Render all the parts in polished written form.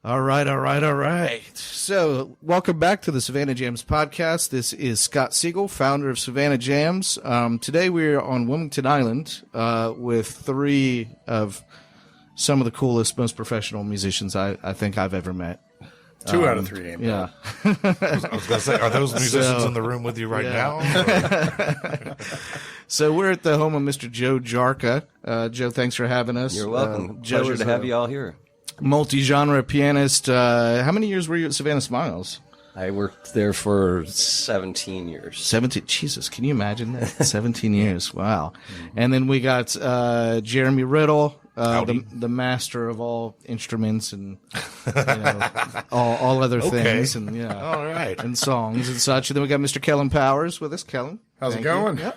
All right. So, welcome back to the Savannah Jams podcast. This is Scott Siegel, founder of Savannah Jams. Today we're on Wilmington Island with three of some of the coolest, most professional musicians I think I've ever met. 2 out of 3 ain't bad. I was going to say, are those musicians in the room with you right now? So we're at the home of Mr. Joe Jarka. Joe, thanks for having us. You're welcome. Joe Pleasure to have you all here. Multi-genre pianist. How many years were you at Savannah Smiles? I worked there for 17 years. 17. Jesus, can you imagine that? 17 years. Wow. And then we got Jeremy Riddle, the master of all instruments and all other things, and all right, and songs and such. And then we got Mr. Kellen Powers with us. Kellen, how's it going? Yeah.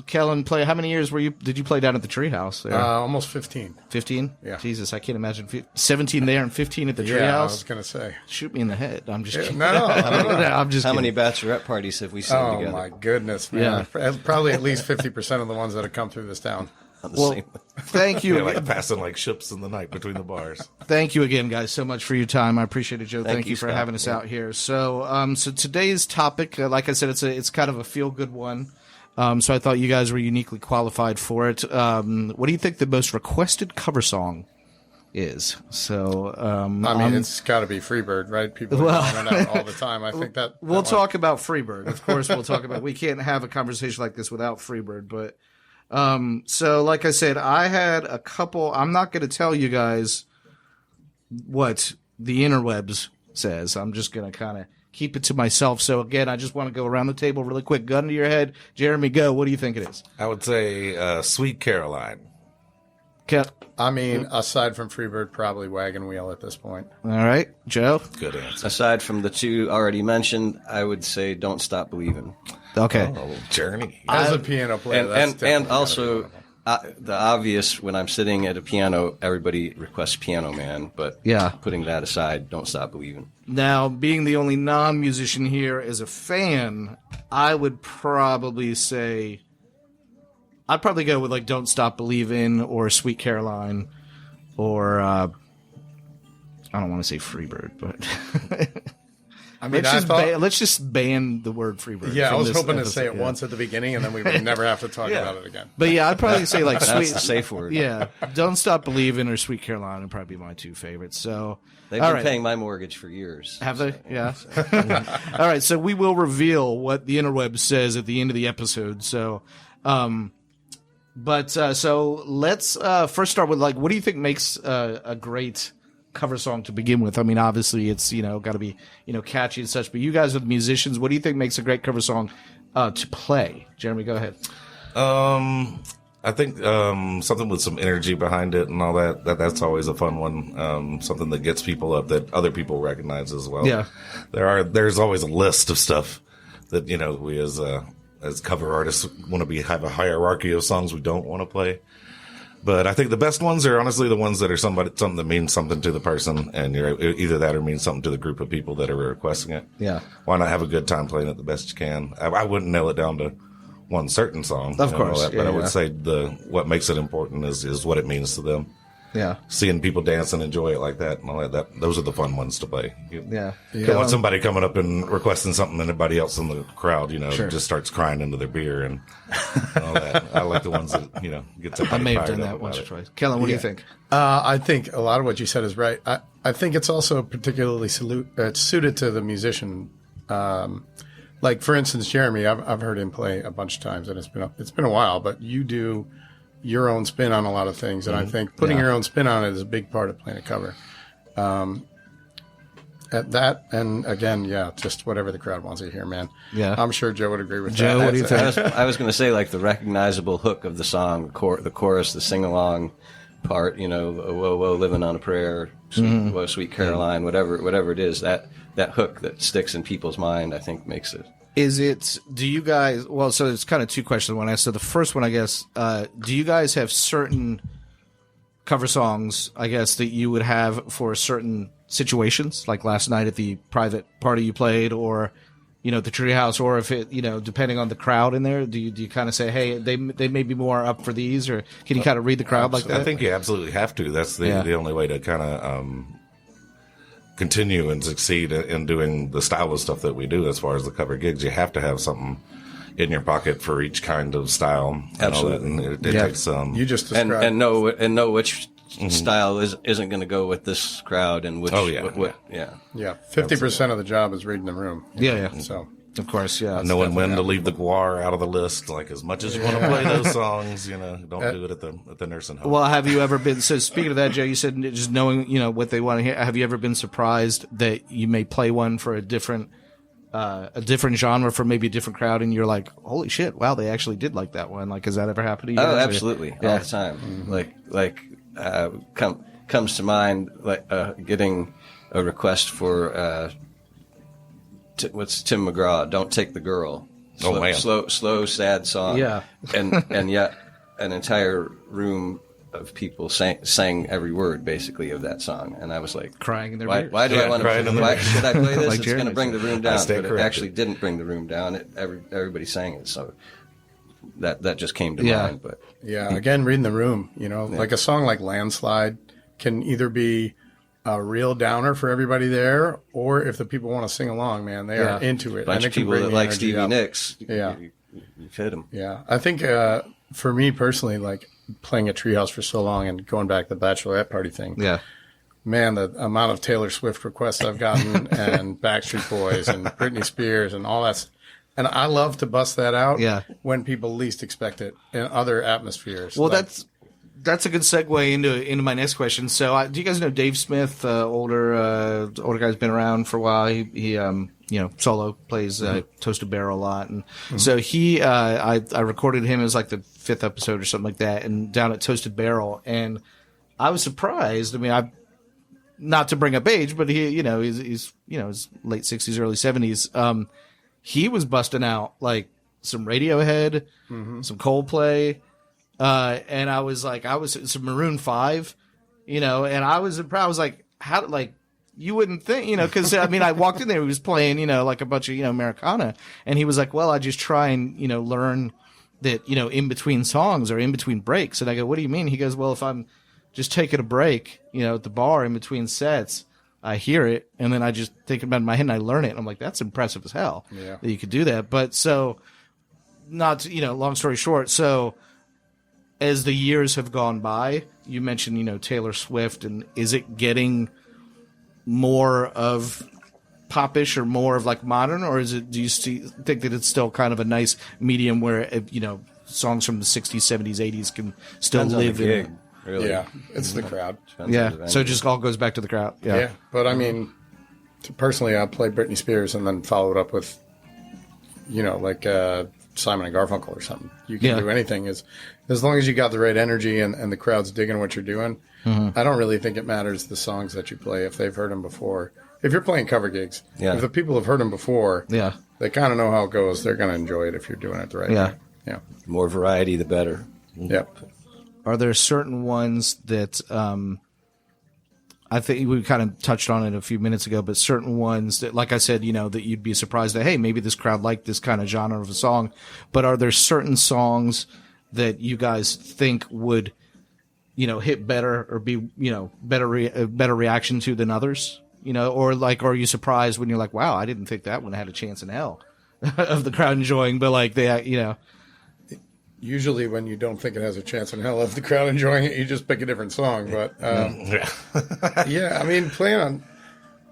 Kellen, how many years did you play down at the Treehouse there? Almost 15. 15? Yeah. Jesus, I can't imagine 17 there and 15 at the Treehouse. Yeah, I was gonna say. Shoot me in the head. I'm just kidding. No. I'm just How kidding. many bachelorette parties have we seen together? Oh my goodness, man. Yeah. Probably at least 50% of the ones that have come through this town. Well, thank you. Like passing like ships in the night between the bars. Thank you again, guys, so much for your time. I appreciate it, Joe. Thank you for Scott. having us out here. So, so today's topic, like I said, it's kind of a feel-good one. So I thought you guys were uniquely qualified for it. What do you think the most requested cover song is? So, it's got to be Freebird, right? People are calling it out all the time. I think that we'll talk about Freebird. Of course, we'll talk about. We can't have a conversation like this without Freebird. But so, like I said, I had a couple. I'm not going to tell you guys what the interwebs says. I'm just going to kind of keep it to myself. So again, I just want to go around the table really quick. Gun to your head. Jeremy, go. What do you think it is? I would say Sweet Caroline. Aside from Freebird, probably Wagon Wheel at this point. All right. Joe? Good answer. Aside from the two already mentioned, I would say Don't Stop Believing. Okay. Oh, Journey. As a piano player, And also the obvious, when I'm sitting at a piano, everybody requests Piano Man, but putting that aside, Don't Stop Believing. Now, being the only non-musician here as a fan, I would probably say, I'd probably go with like Don't Stop Believing or Sweet Caroline or, I don't want to say Freebird, but let's just ban the word Freebird. Yeah, I was hoping to say it once at the beginning and then we would never have to talk about it again. But yeah, I'd probably say like That's the safe word. Yeah, Don't Stop Believing or Sweet Caroline would probably be my two favorites. So they've been paying my mortgage for years. Have they? Yeah. All right, so we will reveal what the interweb says at the end of the episode. So, so let's first start with like, what do you think makes a great cover song to begin with? I mean, obviously it's, got to be, catchy and such, but you guys are the musicians. What do you think makes a great cover song to play? Jeremy, go ahead. I think something with some energy behind it and all that's always a fun one. Something that gets people up that other people recognize as well. Yeah. There's always a list of stuff that, we as cover artists want to have a hierarchy of songs we don't want to play. But I think the best ones are honestly the ones that are something that means something to the person, and either that or means something to the group of people that are requesting it. Yeah. Why not have a good time playing it the best you can? I wouldn't nail it down to one certain song. Of course. But I would say what makes it important is what it means to them. Yeah. Seeing people dance and enjoy it like that and all that, those are the fun ones to play. You don't want somebody coming up and requesting something and everybody else in the crowd, just starts crying into their beer and all that. I like the ones that, get somebody I may have fired done up that once or about it. twice. Kellen, what do you think? I think a lot of what you said is right. I think it's also particularly suited to the musician. Like, for instance, Jeremy, I've heard him play a bunch of times, and it's been a while, but you do your own spin on a lot of things, and I think putting your own spin on it is a big part of playing a cover. At that, and again, just whatever the crowd wants to hear, man. Yeah, I'm sure Joe would agree with that. Joe, what do you think? I was going to say, like, the recognizable hook of the song, the chorus, the sing-along part, whoa, whoa, living on a prayer, whoa, Sweet Caroline, whatever it is, that hook that sticks in people's mind, I think makes it. Do you guys, so it's kind of two questions when I said the first one, I guess, do you guys have certain cover songs, I guess, that you would have for certain situations, like last night at the private party you played, or, the Treehouse, or if it, depending on the crowd in there, do you kind of say, hey, they may be more up for these, or can you kind of read the crowd like that? I think you absolutely have to. That's the only way to kind of, continue and succeed in doing the style of stuff that we do as far as the cover gigs, you have to have something in your pocket for each kind of style. Absolutely. And it takes You just described and know which style isn't going to go with this crowd and which. Yeah. What, Yeah, 50% of the job is reading the room. Yeah. So Of course, yeah. knowing when to leave the guar out of the list, like as much as you want to play those songs, don't do it at the nursing home. Well, have you ever been, so speaking of that, Joe, you said just knowing, what they want to hear. Have you ever been surprised that you may play one for a different genre for maybe a different crowd and you're like, holy shit, wow, they actually did like that one. Like, has that ever happened to you? Oh, guys? absolutely. Yeah. All the time. Comes to mind, getting a request for, what's Tim McGraw? Don't Take the Girl. Slow, sad song. Yeah. and yet an entire room of people sang every word basically of that song, and I was like crying in their why, beers. why do I want to? Why should I play this? Like It's going to Jeremy bring the room down, but it corrected. actually didn't bring the room down. Everybody sang it, so that just came to Yeah. mind. But yeah, again, reading the room. Like a song like "Landslide" can either be a real downer for everybody there, or if the people want to sing along, man, they are into it. bunch and of it can people bring that the like energy Stevie up. Nicks, Yeah. you fit them. Yeah, I think for me personally, like playing at Treehouse for so long and going back to the bachelorette party thing, Yeah. man, the amount of Taylor Swift requests I've gotten and Backstreet Boys and Britney Spears and all that. And I love to bust that out when people least expect it in other atmospheres. Well, that's a good segue into my next question. So, do you guys know Dave Smith? Older guy's been around for a while. He solo plays Toasted Barrel a lot, and so I recorded him as like the 5th episode or something like that, and down at Toasted Barrel, and I was surprised. I mean, not to bring up age, but he's his late 60s, early 70s. He was busting out like some Radiohead, some Coldplay. And I was it's Maroon 5, and I was proud. I was like, how, like, you wouldn't think, cause I mean, I walked in there, he was playing, like a bunch of, Americana, and he was like, well, I just try and, learn that, in between songs or in between breaks. And I go, what do you mean? He goes, well, if I'm just taking a break, at the bar in between sets, I hear it, and then I just think about it in my head and I learn it. And I'm like, that's impressive as hell that you could do that. But so, not to, long story short, so as the years have gone by, you mentioned, Taylor Swift, and is it getting more of popish or more of like modern, or is it, do you think that it's still kind of a nice medium where, songs from the 60s, 70s, 80s can still Depends on live the gig, in? really. Yeah, it's the crowd. Depends on the Yeah. venue. So it just all goes back to the crowd. Yeah, but I mean, personally, I played Britney Spears and then followed up with, like Simon and Garfunkel or something. You can do anything as long as you got the right energy and the crowd's digging what you're doing. I don't really think it matters the songs that you play if they've heard them before. If you're playing cover gigs, if the people have heard them before, they kind of know how it goes. They're going to enjoy it if you're doing it the right way. Yeah. The more variety, the better. Yep. Are there certain ones that I think we kind of touched on it a few minutes ago, but certain ones that, like I said, that you'd be surprised that, hey, maybe this crowd liked this kind of genre of a song. But are there certain songs that you guys think would, hit better or be, better reaction to than others? Or like, are you surprised when you're like, wow, I didn't think that one had a chance in hell of the crowd enjoying, but like they, Usually when you don't think it has a chance in hell of the crowd enjoying it, you just pick a different song. But yeah, I mean,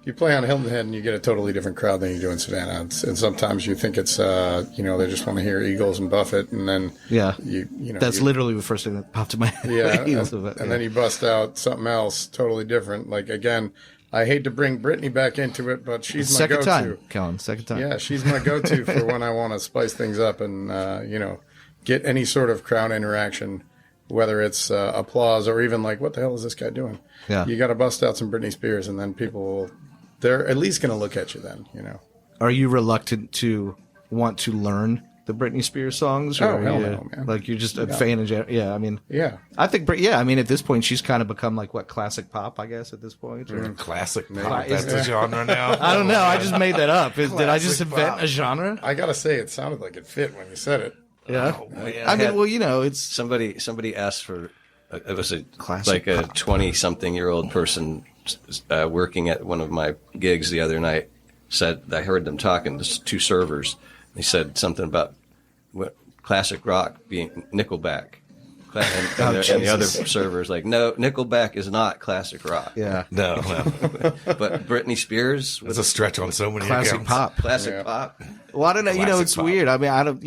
you play on Hilton Head and you get a totally different crowd than you do in Savannah. And sometimes you think it's, they just want to hear Eagles and Buffett, and then that's literally the first thing that popped in my head. Yeah, and then you bust out something else totally different. Like, again, I hate to bring Britney back into it, but she's my go-to. Second time, Kellen, second time. Yeah, she's my go-to for when I want to spice things up and, get any sort of crowd interaction, whether it's applause or even like, what the hell is this guy doing? Yeah. You got to bust out some Britney Spears, and then they're at least going to look at you then, Are you reluctant to want to learn the Britney Spears songs? Or Oh, hell no, man. Like, you're just a fan of, I mean. Yeah. I think, at this point, she's kind of become like, what, classic pop, I guess, at this point? Or? Classic pop. That's the genre now. I don't know. I just made that up. Did I just invent pop. a genre? I got to say, it sounded like it fit when you said it. Yeah. Oh, man. I mean, it's Somebody asked for it was a Classic like a 20-something-year-old person working at one of my gigs the other night, said I heard them talking to two servers. They said something about what classic rock being Nickelback. And the other servers like, no, Nickelback is not classic rock. Yeah. No. But Britney Spears It's a stretch on so many Classic accounts. pop. classic pop. Well, I don't know. Classic It's pop. weird. I mean, I don't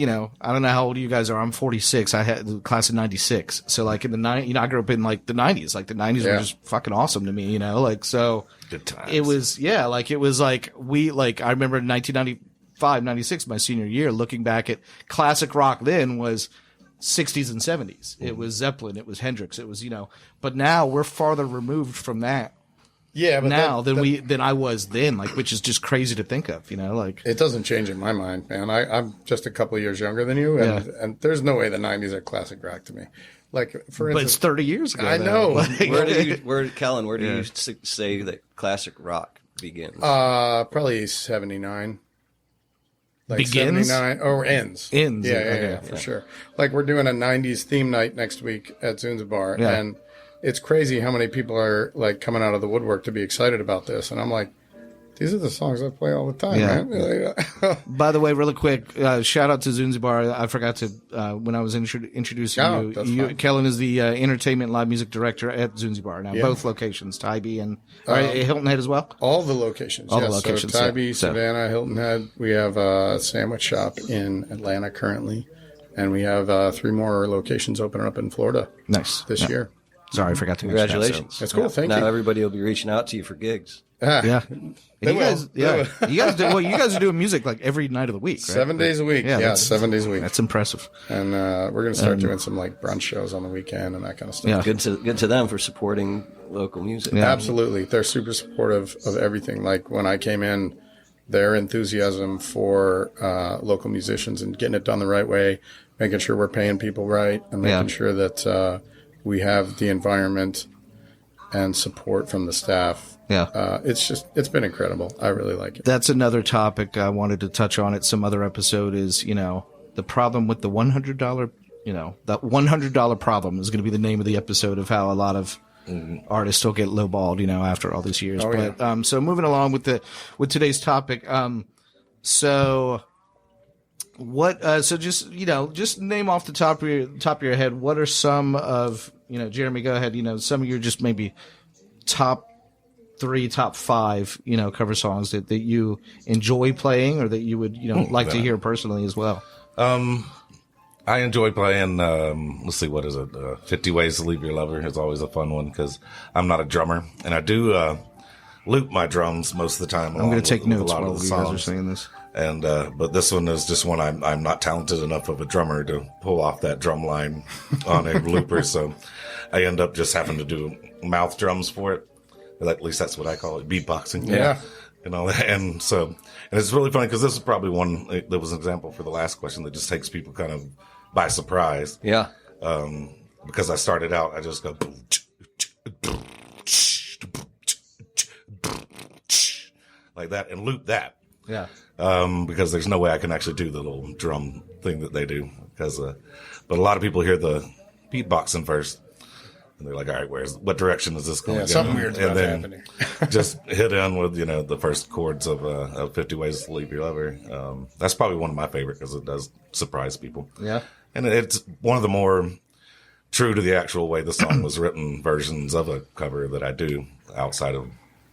know how old you guys are. I'm 46. I had the class of 96. So like in the I grew up in like the 90s. Like the 90s were just fucking awesome to me, like, so Good times. it was, I remember in 1995, 96, my senior year, looking back at classic rock then was 60s and 70s. It was Zeppelin. It was Hendrix. It was, but now we're farther removed from that Yeah, but now than I was then, like, which is just crazy to think of, like. it doesn't change in my mind, man. I'm just a couple of years younger than you, and there's no way the '90s are classic rock to me. Like, for But it's instance, 30 years ago. I though. know. Kellen, where do you say that classic rock begins? Probably 79. Like Begins? 79 or ends. Ends, Yeah, okay. for sure. Like, we're doing a 90s theme night next week at Zunzibar, Yeah. and it's crazy how many people are like coming out of the woodwork to be excited about this. And I'm like, these are the songs I play all the time, man. By the way, really quick, shout out to Zunzibar. I forgot to, when I was introducing Oh, you, that's fine. Kellen is the entertainment live music director at Zunzibar. Now, both locations, Tybee and Hilton Head as well? All the locations. All the yes. locations, So Tybee, yeah. So- Savannah, Hilton Head. We have a sandwich shop in Atlanta currently. And we have 3 more locations opening up in Florida Nice. this year. Sorry, I forgot to mention Congratulations. That's cool. Thank now you. everybody will be reaching out to you for gigs. that. So. Yeah. They You will. guys, They will. you guys are doing music like every night of the week, right? 7 days a week. Yeah, Yeah, that's- 7 days a week. That's impressive. And we're going to start doing some like brunch shows on the weekend and that kind of stuff. Yeah. Good to them for supporting local music. Yeah. Absolutely. They're super supportive of everything. Like when I came in, their enthusiasm for local musicians and getting it done the right way, making sure we're paying people right, and making sure that we have the environment and support from the staff. Yeah. It's been incredible. I really like it. That's another topic I wanted to touch on at some other episode is, the problem with the $100, that $100 problem is going to be the name of the episode of how a lot of artists still get lowballed, after all these years. But, so moving along with today's topic. So just name off the top of your head, what are some of, Jeremy, go ahead, some of your just maybe top 3, top 5, cover songs that you enjoy playing or that you would, like to hear personally as well. I enjoy playing, let's see, what is it? 50 Ways to Leave Your Lover is always a fun one because I'm not a drummer. And I do loop my drums most of the time. I'm going to take notes a lot while of the you guys are songs. saying this. And but this one is just one I'm not talented enough of a drummer to pull off that drum line on a looper. So I end up just having to do mouth drums for it. At least that's what I call it, beatboxing. Yeah. And it's really funny because this is probably one that was an example for the last question that just takes people kind of by surprise. Yeah. Because I started out, I just go like that and loop that. Yeah. Because there's no way I can actually do the little drum thing that they do. But a lot of people hear the beatboxing first. And they're like, all right, what direction is this going to go? Something weird's And about to then happen here. just hit in with, the first chords of 50 Ways to Leave Your Lover. That's probably one of my favorite because it does surprise people. Yeah. And it's one of the more true to the actual way the song was written versions of a cover that I do outside of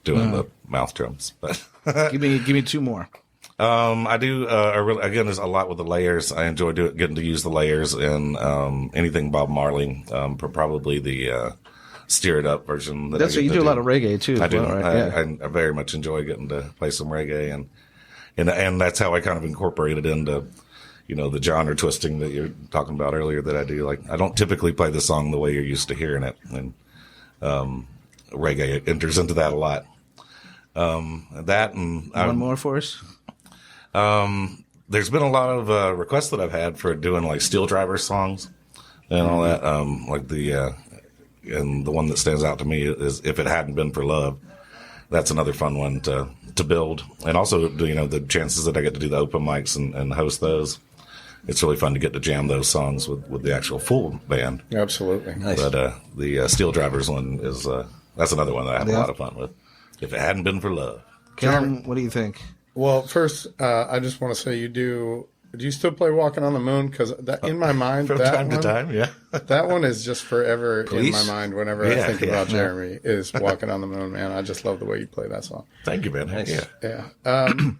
doing the mouth drums. But Give me 2 more. I do, again, there's a lot with the layers. I enjoy getting to use the layers in anything Bob Marley, probably the Steer It Up version. That's what you do a lot of reggae too. I as do. well, right? I very much enjoy getting to play some reggae, and that's how I kind of incorporated into, the genre twisting that you're talking about earlier that I do. Like, I don't typically play the song the way you're used to hearing it, and reggae enters into that a lot. One more for us. There's been a lot of requests that I've had for doing like Steel Driver songs and all that. And the one that stands out to me is If It Hadn't Been for Love. That's another fun one to build. And also, the chances that I get to do the open mics and host those. It's really fun to get to jam those songs with the actual full band. Absolutely. Nice. But the Steel Drivers one is that's another one that I have a lot of fun with. If it hadn't been for love. Kellen, what do you think? Well, first, I just want to say do you still play Walking on the Moon? Because in my mind, From that time one, to time, yeah. that one is just forever in Police? my mind whenever I Yeah, think yeah. about Jeremy, is Walking on the Moon, man. I just love the way you play that song. Thank you, man. Nice. Yeah. Yeah.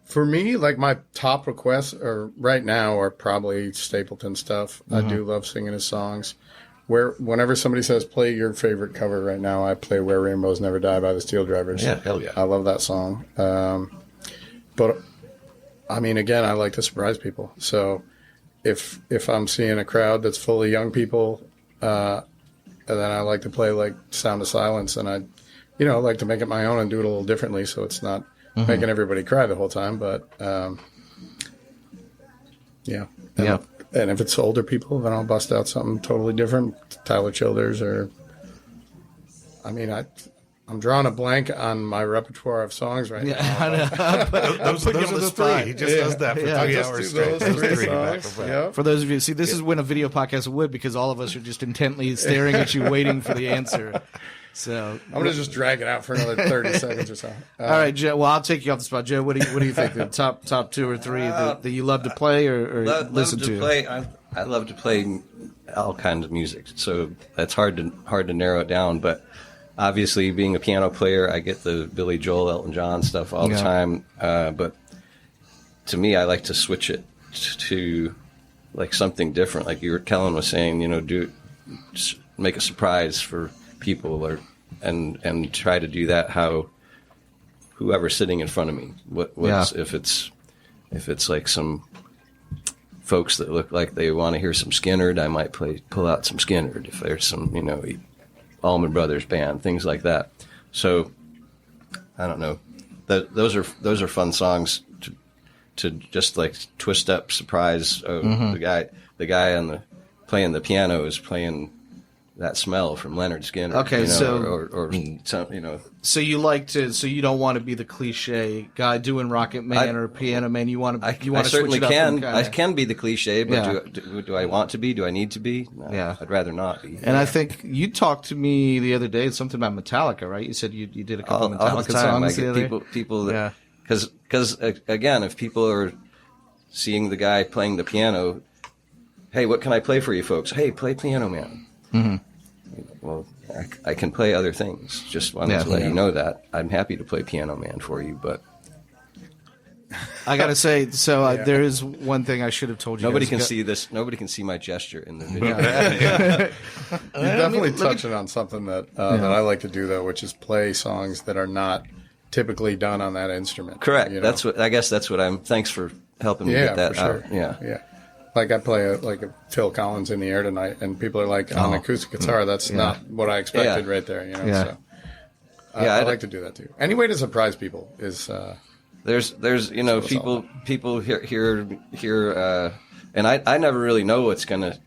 For me, like my top requests right now are probably Stapleton stuff. I do love singing his songs. Whenever somebody says play your favorite cover right now, I play Where Rainbows Never Die by the Steel Drivers. Yeah, hell yeah. I love that song. But I mean, again, I like to surprise people. So if I'm seeing a crowd that's full of young people, and then I like to play like Sound of Silence, and I like to make it my own and do it a little differently, so it's not making everybody cry the whole time. But yeah. Yeah. And if it's older people, then I'll bust out something totally different. Tyler Childers I'm drawing a blank on my repertoire of songs right now. I know. Those are the three. He just does that for 3 I just hours do straight. those three back songs. to back. Yep. For those of you, see, this is when a video podcast would, because all of us are just intently staring at you, waiting for the answer. So I'm gonna just drag it out for another 30 seconds or so. all right, Joe. Well, I'll take you off the spot, Joe. What do you think? The top 2 or 3 that you love to play or listen to? Play. I love to play all kinds of music, so that's hard to narrow it down. But obviously, being a piano player, I get the Billy Joel, Elton John stuff all the time. But to me, I like to switch it to like something different. Like Kellen was saying, make a surprise for people, and try to do that how whoever's sitting in front of me. If it's like some folks that look like they want to hear some Skinnerd, I might pull out some Skinnerd. If there's some Allman Brothers Band, things like that. So I don't know. Those are fun songs to just like twist up, surprise. The guy playing the piano is playing That Smell from Leonard Skinner. Okay, or So you you don't want to be the cliche guy doing Rocket Man or Piano Man. You want to. I certainly switch it up can. and kinda, I can be the cliche, but Yeah. do I want to be? Do I need to be? No, Yeah. I'd rather not be. And I think you talked to me the other day something about Metallica, right? You said you did a couple all Metallica the time. I songs the get other people that Yeah. because again, if people are seeing the guy playing the piano, hey, what can I play for you folks? Hey, play Piano Man. Mm-hmm. Well, I can play other things. Just wanted to let you know that. I'm happy to play Piano Man for you, but I gotta say, there is one thing I should have told you. nobody guys. can see this. Nobody can see my gesture in the video. You're definitely touching on something that I like to do though, which is play songs that are not typically done on that instrument. Correct. That's what I guess. That's what I'm. Thanks for helping me get that for sure. out. Yeah. Yeah. Like I play a Phil Collins In the Air Tonight, and people are like, on acoustic guitar, that's not what I expected right there. Yeah. So I like to do that too. Any way to surprise people is. There's people here, and I never really know what's gonna.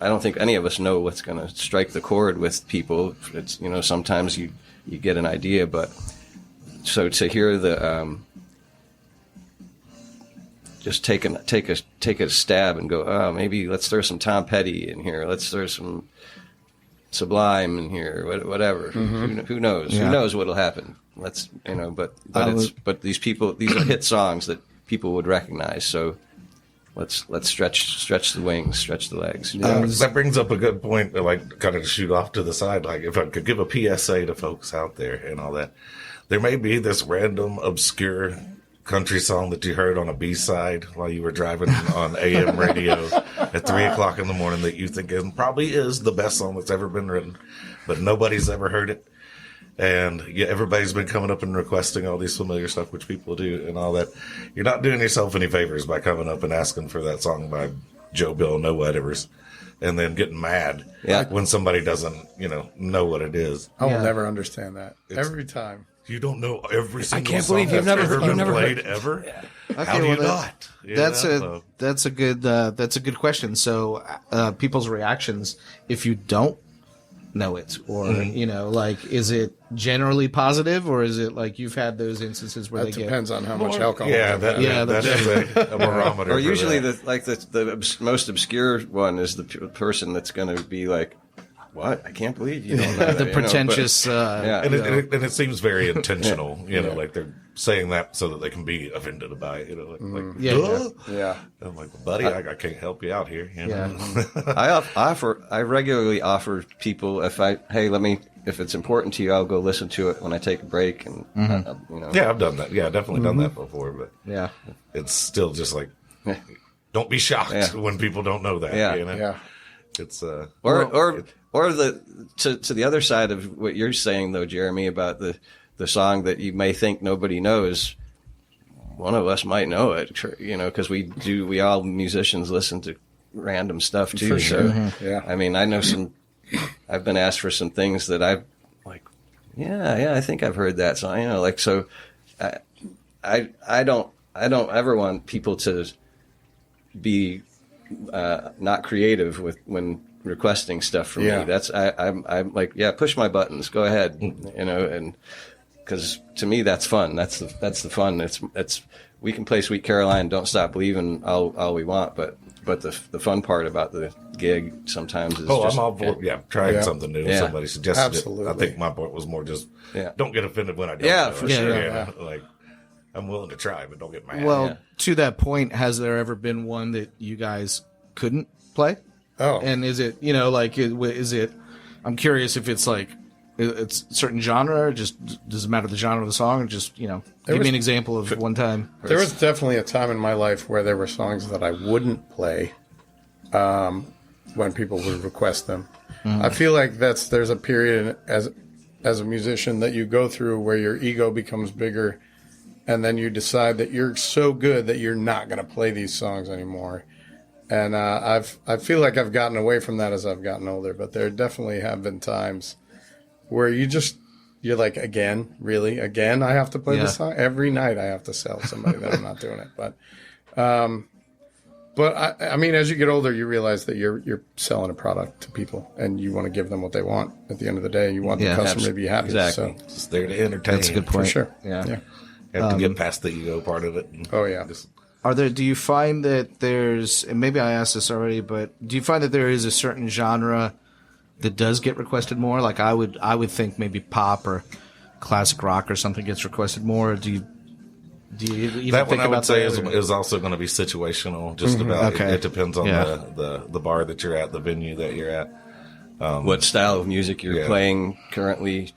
I don't think any of us know what's gonna strike the chord with people. It's sometimes you get an idea, but so to hear the. Just take a stab and go. Oh, maybe let's throw some Tom Petty in here. Let's throw some Sublime in here. Whatever. Mm-hmm. Who knows? Yeah. Who knows what'll happen? But these are hit songs that people would recognize. So let's stretch the wings, stretch the legs. That brings up a good point. Like kind of to shoot off to the side. Like if I could give a PSA to folks out there and all that, there may be this random obscure country song that you heard on a B-side while you were driving on AM radio at 3 o'clock in the morning that you think probably is the best song that's ever been written, but nobody's ever heard it. And everybody's been coming up and requesting all these familiar stuff, which people do and all that. You're not doing yourself any favors by coming up and asking for that song by Joe Bill No Whatevers and then getting mad when somebody doesn't, know what it is. I will never understand that. Every time. You don't know every single can't song believe you've that's never been heard- played ever. Okay, How do you not? That's a good question. So people's reactions if you don't know it, or is it generally positive, or is it like you've had those instances where That they depends on how much alcohol. That is a barometer. Or usually for that. the most obscure one is the person that's going to be like, what? I can't believe you don't know that, the pretentious. And it seems very intentional, like they're saying that so that they can be offended by it, Yeah. I'm like, buddy, I can't help you out here. I regularly offer people if it's important to you, I'll go listen to it when I take a break, and Yeah, I've done that. Yeah, I've definitely done that before, but yeah, it's still just like, don't be shocked when people don't know that. Yeah. It's or to the other side of what you're saying though, Jeremy, about the song that you may think nobody knows. One of us might know it, because we all musicians listen to random stuff too. For sure. So, I mean, I know I've been asked for some things that I've like, I think I've heard that song, so I don't ever want people to be not creative when requesting stuff from me. That's I'm like, push my buttons, go ahead, and because to me that's fun. That's the fun. It's we can play Sweet Caroline, Don't Stop Believing all we want, but the fun part about the gig sometimes is I'm all for trying something new. Yeah. Somebody suggested Absolutely. it. I think my point was more just don't get offended when I don't. Yeah, know for it. sure. Like, I'm willing to try, but don't get mad. Well, to that point, has there ever been one that you guys couldn't play? Oh. And is it, is it, I'm curious if it's like, it's certain genre, or just does it matter the genre of the song, or just, give me an example of one time. There was definitely a time in my life where there were songs that I wouldn't play when people would request them. I feel like there's a period as a musician that you go through where your ego becomes bigger, and then you decide that you're so good that you're not going to play these songs anymore. And I feel like I've gotten away from that as I've gotten older, but there definitely have been times where you're like, again, really? Again, I have to play this song? Every night I have to sell somebody that I'm not doing it. But I mean, as you get older, you realize that you're selling a product to people, and you want to give them what they want. At the end of the day, you want the customer to be happy. Exactly. So, it's there to entertain. That's a good point. for sure. Yeah. Have to get past the ego part of it. Oh, yeah. Do you find that there's, and maybe I asked this already, but do you find that there is a certain genre that does get requested more? Like I would think maybe pop or classic rock or something gets requested more. Do you even that think one I would about say that? is also going to be situational. Just about Okay. it depends on the bar that you're at, the venue that you're at, what style of music you're playing currently.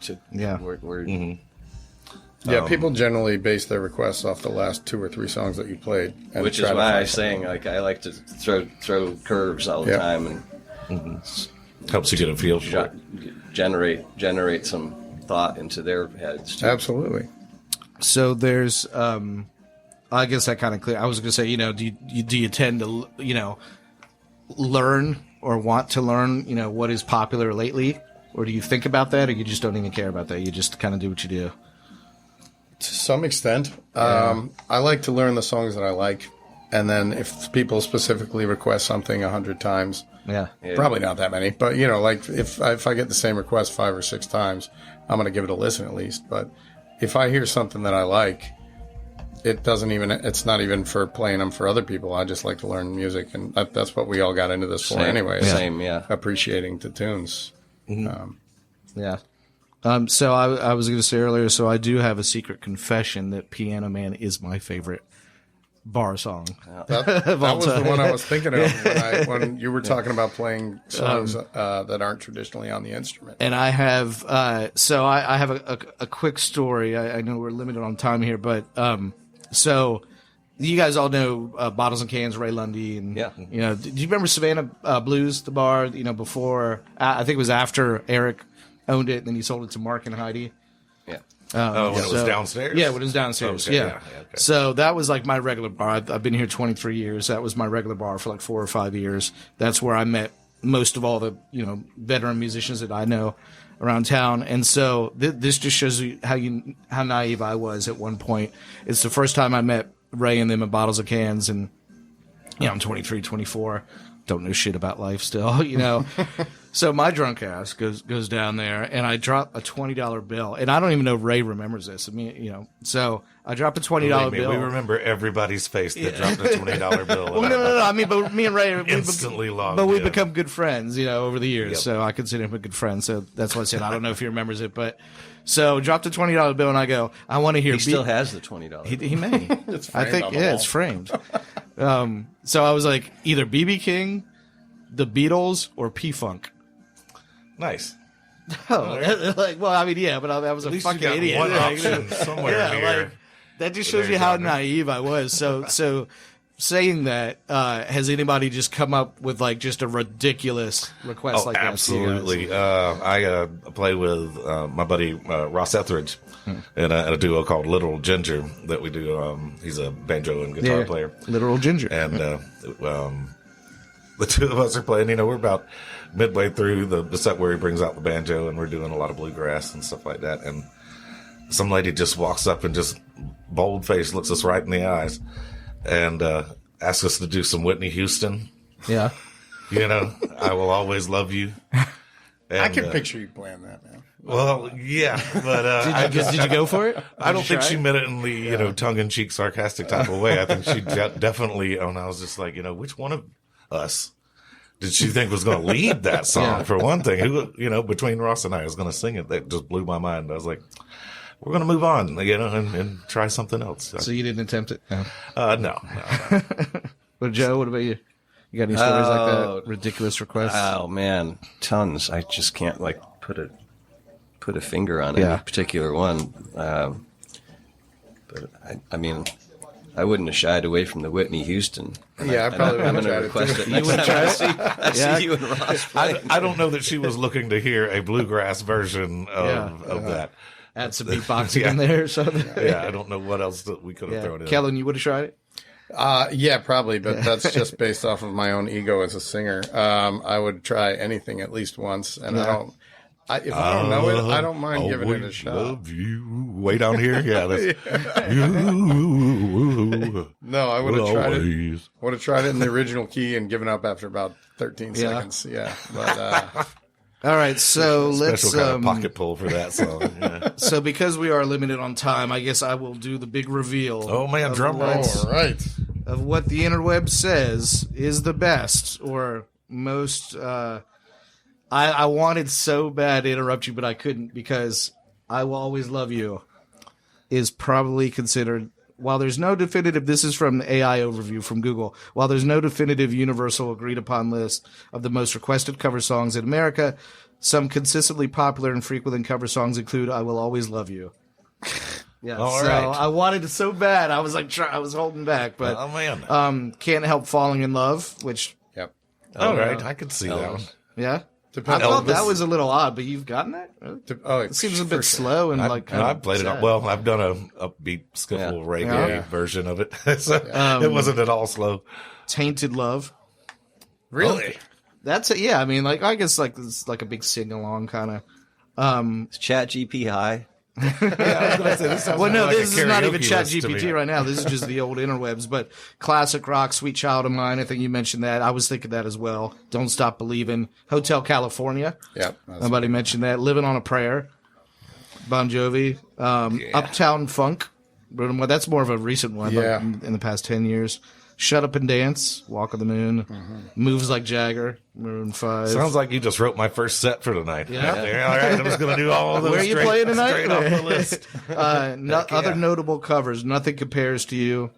People generally base their requests off the last 2 or 3 songs that you played, and Which is why I'm saying, like, I like to throw curves all the time and helps you get a feel for it. generate some thought into their heads too. Absolutely. So there's, I guess that kind of clear. I was going to say, do you tend to, learn or want to learn, what is popular lately? Or do you think about that, or you just don't even care about that? You just kind of do what you do? To some extent. I like to learn the songs that I like. And then if people specifically request something 100 times, probably not that many, but like if I get the same request 5 or 6 times, I'm going to give it a listen at least. But if I hear something that I like, it's not even for playing them for other people. I just like to learn music, and that's what we all got into this for anyway. Appreciating the tunes. So I was going to say earlier, so I do have a secret confession that Piano Man is my favorite bar song. That was the one I was thinking of when you were talking about playing songs that aren't traditionally on the instrument. And I have, I have a quick story. I know we're limited on time here, but so you guys all know Bottles and Cans, Ray Lundy, and do you remember Savannah Blues, the bar? Before I think it was after Eric owned it, and then he sold it to Mark and Heidi. Yeah. When it was downstairs? Yeah, when it was downstairs. Okay, yeah. Okay. So that was like my regular bar. I've been here 23 years. That was my regular bar for like 4 or 5 years. That's where I met most of all the, veteran musicians that I know around town. And so this just shows you how naive I was at one point. It's the first time I met Ray and them at Bottles of Cans, and I'm 23, 24. don't know shit about life still, you know. So my drunk ass goes down there, and I drop a $20 bill, and I don't even know Ray remembers this. I mean, you know, so I drop a $20 bill. We remember everybody's face that dropped a $20 bill. Well, no. I mean, but me and Ray instantly logged. But we've in. become good friends, you know, over the years. Yep. So I consider him a good friend. So that's why I said I don't know if he remembers it, but so dropped a $20 bill, and I go, I want to hear. He still has the $20. He may. It's I framed think on the wall. it's framed. So I was like, either BB King, the Beatles, or P-Funk. Nice. Oh, like, well, I mean, yeah, but I was At a least fucking you got idiot. one Like, option somewhere yeah, here. like, that just shows There's you how genre. naive I was. So saying that, has anybody just come up with like just a ridiculous request Oh, like that? to you guys? absolutely. I play with my buddy Ross Etheridge in a duo called Little Ginger that we do. He's a banjo and guitar player. Literal ginger. And the two of us are playing. You know, we're about midway through the set where he brings out the banjo, and we're doing a lot of bluegrass and stuff like that. And some lady just walks up and just bold-faced looks us right in the eyes and asks us to do some Whitney Houston. Yeah. You know, I will always love you. And, I can picture you playing that, man. Well, yeah, but Did you go for it? I don't think she meant it in the you know tongue-in-cheek, sarcastic type of way. I think she definitely. And I was just like, you know, which one of us did she think was going to lead that song? Yeah. For one thing, who you know, between Ross and I was going to sing it. That just blew my mind. I was like, we're going to move on, you know, and try something else. So you didn't attempt it? No. No. But Joe, what about you? You got any stories like that? Ridiculous requests? Oh man, tons. I just can't like put a finger on any particular one. But I mean, I wouldn't have shied away from the Whitney Houston. Yeah, I probably I'm would going to have request tried it. it. You would I see you and Ross play. I don't know that she was looking to hear a bluegrass version of that. Add some beatboxing in there or something? Yeah, I don't know what else that we could have thrown in. Kellen, you would have tried it? Yeah, probably, but that's just based off of my own ego as a singer. I would try anything at least once, and if I don't know it, I don't mind giving it a shot. Love you. Way down here, yeah. No, I would have tried it. Always. Would have tried it in the original key and given up after about 13 seconds. Yeah, but All right, so let's. Special kind of pocket pull for that song. Yeah. So because we are limited on time, I guess I will do the big reveal. Oh man, drum roll! all right. Of what the interweb says is the best or most. I wanted so bad to interrupt you, but I couldn't because "I Will Always Love You" is probably considered. While there's no definitive, this is from the AI overview from Google. While there's no definitive universal agreed upon list of the most requested cover songs in America, some consistently popular and frequent cover songs include "I Will Always Love You." Yeah, All so right. I wanted it so bad. I was like, I was holding back, but Oh man! Can't Help Falling in Love, which Yep. All right, I could see that one. yeah. Depends- I thought Elvis. that was a little odd, but you've gotten that? Really? It It seems a bit slow and like kind I've played it. sad. Well, I've done a upbeat skiffle reggae Yeah. version of it. So it wasn't at all slow. Tainted Love. Really? That's it. Yeah, I mean, like I guess like it's like a big sing along kind of. Is Chat GP high? Yeah, I was gonna say, this sounds Well, no, like a this is not even karaoke Chat list to me. GPT right now. This is just the old interwebs. But classic rock, Sweet Child of Mine. I think you mentioned that. I was thinking that as well. Don't Stop Believing. Hotel California. Yep. Somebody mentioned that. Living on a Prayer. Bon Jovi. Uptown Funk. Well, that's more of a recent one. Yeah. Like in the past 10 years. Shut Up and Dance. Walk on the Moon. Moves Like Jagger. Maroon 5. Sounds like you just wrote my first set for tonight. Yeah. All right, I'm just going to do all of those. Where are you straight- playing tonight? Straight off the list. Other notable covers. Nothing Compares to You.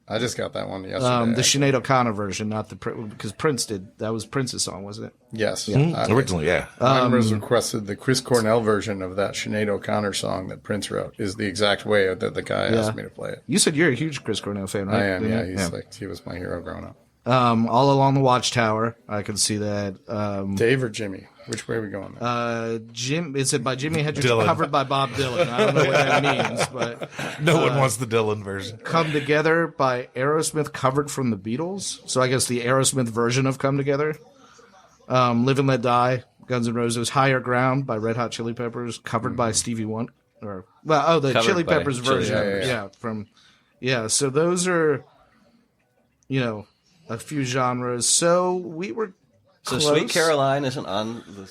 I just got that one yesterday. The Sinead O'Connor version, not the because Prince did. That was Prince's song, wasn't it? Yes. Originally, yeah. Mine was requested the Chris Cornell version of that Sinead O'Connor song that Prince wrote is the exact way that the guy asked me to play it. You said you're a huge Chris Cornell fan, right? I am, Didn't yeah. you? He was my hero growing up. All Along the Watchtower. I can see that. Dave or Jimmy? Which way are we going there? Jim. Is it by Jimi Hendrix? Dylan. Covered by Bob Dylan. I don't know what that means, but No one wants the Dylan version. Come Together by Aerosmith, covered from the Beatles. So I guess the Aerosmith version of Come Together. Live and Let Die, Guns N' Roses. Higher Ground by Red Hot Chili Peppers, covered by Stevie Wonder. The Covered Chili by Peppers Chili version. Peppers. So those are, a few genres. So we were So close. Sweet Caroline isn't on the.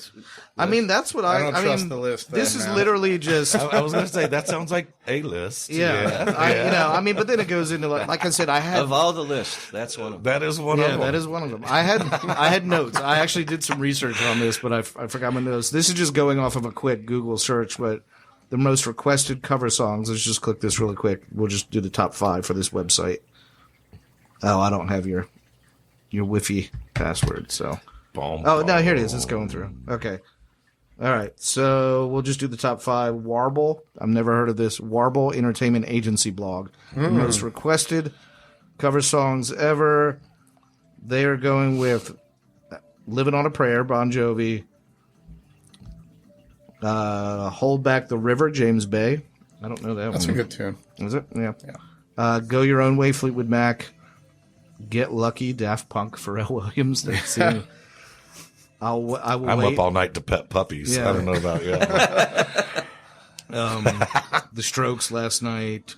I mean, that's what I don't trust the list. This is now. literally just. I was going to say that sounds like a list. I mean, but then it goes into like I said, I had Of all the lists, that's one of them. That is one of them. that is one of them. I had notes. I actually did some research on this, but I forgot my notes. This is just going off of a quick Google search, but the most requested cover songs. Let's just click this really quick. We'll just do the top 5 for this website. Oh, I don't have your Wi-Fi password, so. Oh, no, here it is. It's going through. Okay. All right. So we'll just do the top 5. Warble. I've never heard of this. Warble Entertainment Agency blog. The most requested cover songs ever. They are going with Living on a Prayer, Bon Jovi. Hold Back the River, James Bay. I don't know that That's one. a good tune. Is it? Yeah. Go Your Own Way, Fleetwood Mac. Get Lucky, Daft Punk, Pharrell Williams. That's it. I will I'm wait. up all night to pet puppies. Yeah. I don't know about you. The Strokes last night.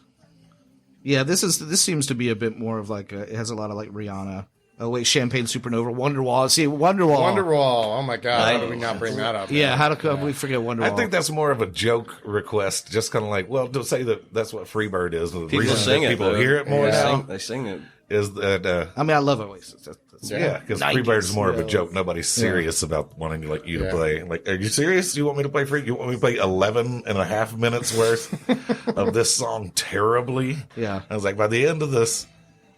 Yeah, this seems to be a bit more of like it has a lot of like Rihanna. Oh wait, Champagne Supernova, Wonderwall. See, Wonderwall. Wonderwall. Oh my God! How did we not bring that up? Yeah, how do we forget Wonderwall? I think that's more of a joke request, just kind of like, well, to say that that's what Freebird is. The People reason sing that it. people though. hear it more now They sing it. is that, I mean, I love Oasis. That's yeah, because 90s, Freebird's more of a you know. joke. Nobody's serious about wanting you to Yeah. play. Like, are you serious? You want me to play free? You want me to play 11 and a half minutes worth of this song terribly? Yeah. I was like, by the end of this,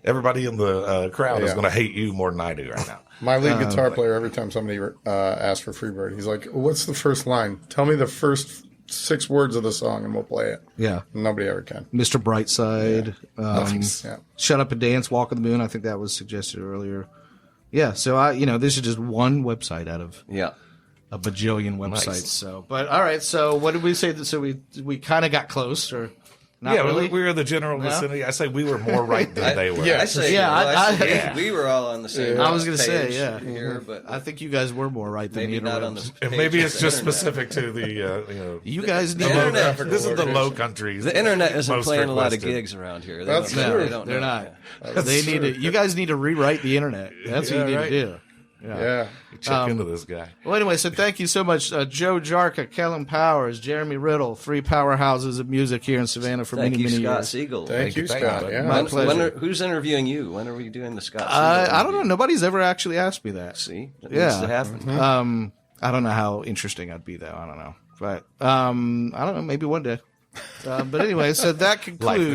everybody in the crowd is Yeah. going to hate you more than I do right now. My lead guitar player, every time somebody asks for Freebird, he's like, "What's the first line? Tell me the first 6 words of the song, and we'll play it." Yeah. Nobody ever can. Mr. Brightside. Yeah. Shut Up and Dance, Walk on the Moon. I think that was suggested earlier. Yeah, so this is just one website out of Yeah. a bajillion websites. Nice. So, but all right. So, what did we say? So we kind of got close, or not yeah, really? we were the general vicinity. I say we were more right than they were. Yeah. I say, Yeah, we were all on the same. I was gonna say, page yeah. here, but I think you guys were more right than maybe the not on interwebs. the. And page maybe of it's the just internet. specific to the You guys need The to. internet- this is the low countries. The internet isn't most playing a lot of requested. gigs around here. That's don't- true. they don't They're know. not. They need to. You guys need to rewrite the internet. That's what you need right. to do. Yeah. Check into this guy. Well, anyway, so thank you so much, Joe Jarka, Kellen Powers, Jeremy Riddle, 3 powerhouses of music here in Savannah for Thank many, you, many Scott years. Siegel. Thank you, Thank you, Scott. bud. Yeah. My pleasure. Who's interviewing you? When are we doing the Scott Siegel? I don't know. interview? Nobody's ever actually asked me that. See, that Yeah. needs to happen. I don't know how interesting I'd be, though. I don't know. But I don't know. Maybe one day. But anyway, so that concludes.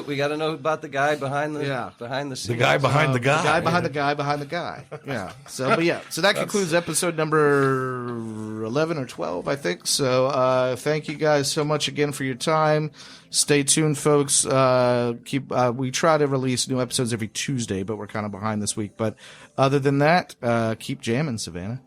We got to know about the guy behind the behind the scenes. The guy behind the guy. The guy behind the guy behind the guy. Yeah. So that concludes episode number 11 or 12, I think. So thank you guys so much again for your time. Stay tuned, folks. We try to release new episodes every Tuesday, but we're kind of behind this week. But other than that, keep jamming, Savannah.